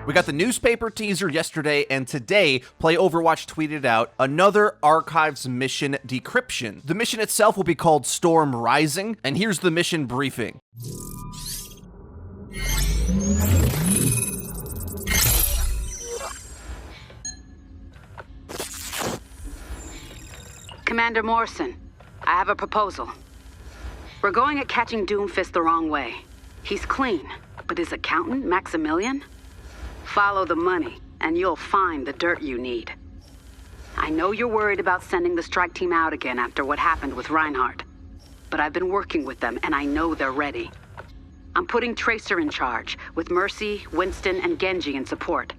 We got the newspaper teaser yesterday, and today, Play Overwatch tweeted out another Archives mission decryption. The mission itself will be called Storm Rising, and here's the mission briefing. Commander Morrison, I have a proposal. We're going at catching Doomfist the wrong way. He's clean, but his accountant, Maximilian? Follow the money, and you'll find the dirt you need. I know you're worried about sending the strike team out again after what happened with Reinhardt, but I've been working with them, and I know they're ready. I'm putting Tracer in charge, with Mercy, Winston, and Genji in support.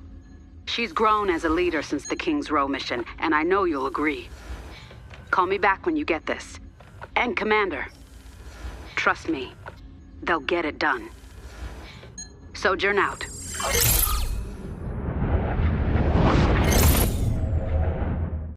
She's grown as a leader since the King's Row mission, and I know you'll agree. Call me back when you get this. And Commander, trust me, they'll get it done. Sojourn out.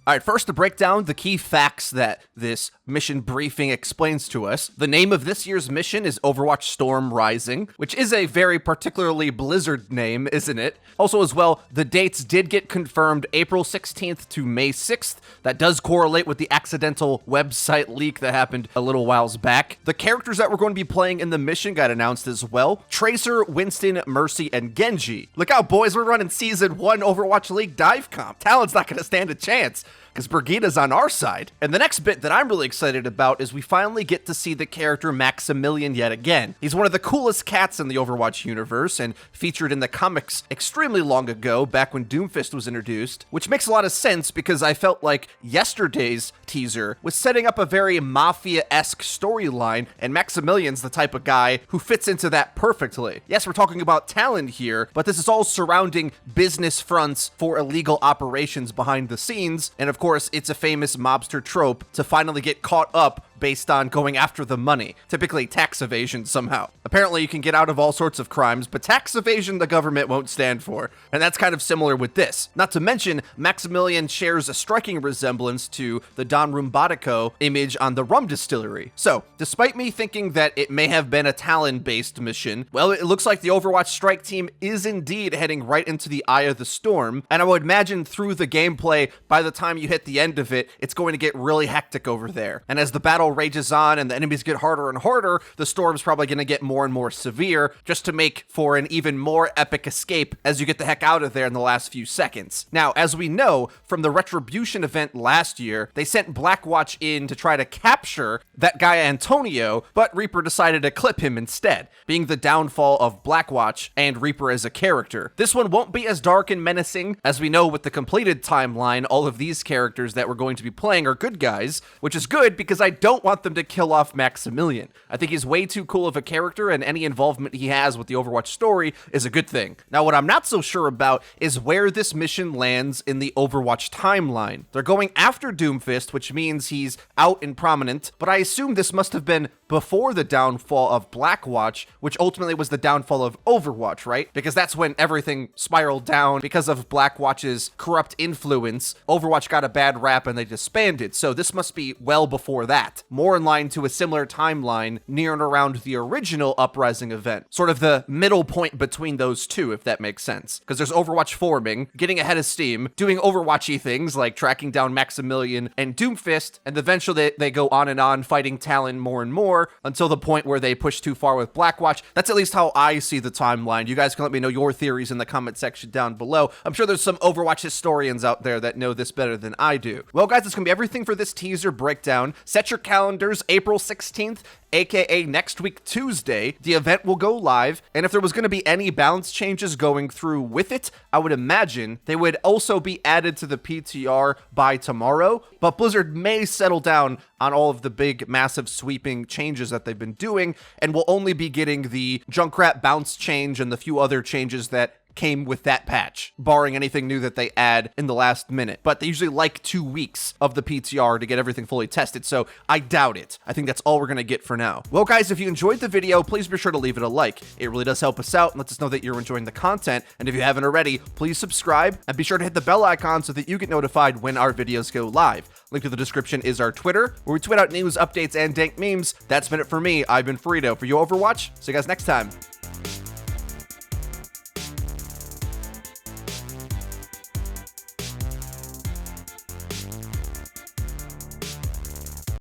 All right, first to break down the key facts that this mission briefing explains to us. The name of this year's mission is Overwatch Storm Rising, which is a very particularly Blizzard name, isn't it? Also as well, the dates did get confirmed April 16th to May 6th. That does correlate with the accidental website leak that happened a little whiles back. The characters that we're going to be playing in the mission got announced as well. Tracer, Winston, Mercy, and Genji. Look out, boys, we're running Season 1 Overwatch League dive comp. Talon's not going to stand a chance, because Brigida's on our side. And the next bit that I'm really excited about is we finally get to see the character Maximilian yet again. He's one of the coolest cats in the Overwatch universe and featured in the comics extremely long ago, back when Doomfist was introduced, which makes a lot of sense because I felt like yesterday's teaser was setting up a very Mafia-esque storyline, and Maximilian's the type of guy who fits into that perfectly. Yes, we're talking about Talon here, but this is all surrounding business fronts for illegal operations behind the scenes, and of course, it's a famous mobster trope to finally get caught up based on going after the money, typically tax evasion somehow. Apparently, you can get out of all sorts of crimes, but tax evasion the government won't stand for, and that's kind of similar with this. Not to mention, Maximilian shares a striking resemblance to the Don Rumbatico image on the rum distillery. So, despite me thinking that it may have been a Talon-based mission, well, it looks like the Overwatch strike team is indeed heading right into the eye of the storm, and I would imagine through the gameplay, by the time you hit the end of it, it's going to get really hectic over there. And as the battle rages on and the enemies get harder and harder, the storm's probably going to get more and more severe, just to make for an even more epic escape as you get the heck out of there in the last few seconds. Now, as we know from the Retribution event last year, they sent Blackwatch in to try to capture that guy Antonio, but Reaper decided to clip him instead, being the downfall of Blackwatch and Reaper as a character. This one won't be as dark and menacing. As we know with the completed timeline, all of these characters that we're going to be playing are good guys, which is good because I don't want them to kill off Maximilian. I think he's way too cool of a character, and any involvement he has with the Overwatch story is a good thing. Now, what I'm not so sure about is where this mission lands in the Overwatch timeline. They're going after Doomfist, which means he's out and prominent, but I assume this must have been before the downfall of Blackwatch, which ultimately was the downfall of Overwatch, right? Because that's when everything spiraled down because of Blackwatch's corrupt influence. Overwatch got a bad rap and they disbanded, so this must be well before that. More in line to a similar timeline near and around the original Uprising event. Sort of the middle point between those two, if that makes sense. Because there's Overwatch forming, getting ahead of steam, doing Overwatchy things like tracking down Maximilian and Doomfist, and eventually they go on and on fighting Talon more and more until the point where they push too far with Blackwatch. That's at least how I see the timeline. You guys can let me know your theories in the comment section down below. I'm sure there's some Overwatch historians out there that know this better than I do. Well, guys, that's gonna be everything for this teaser breakdown. Set your calendars, April 16th, aka next week Tuesday, the event will go live, and if there was going to be any balance changes going through with it, I would imagine they would also be added to the PTR by tomorrow, but Blizzard may settle down on all of the big, massive, sweeping changes that they've been doing, and we'll only be getting the Junkrat bounce change and the few other changes that came with that patch, barring anything new that they add in the last minute. But they usually like 2 weeks of the PTR to get everything fully tested, so I doubt it. I think that's all we're gonna get for now. Well, guys, if you enjoyed the video, please be sure to leave it a like. It really does help us out and lets us know that you're enjoying the content, and if you haven't already, please subscribe, and be sure to hit the bell icon so that you get notified when our videos go live. Link to the description is our Twitter, where we tweet out news, updates, and dank memes. That's been it for me. I've been FREEDO for Your Overwatch. See you guys next time.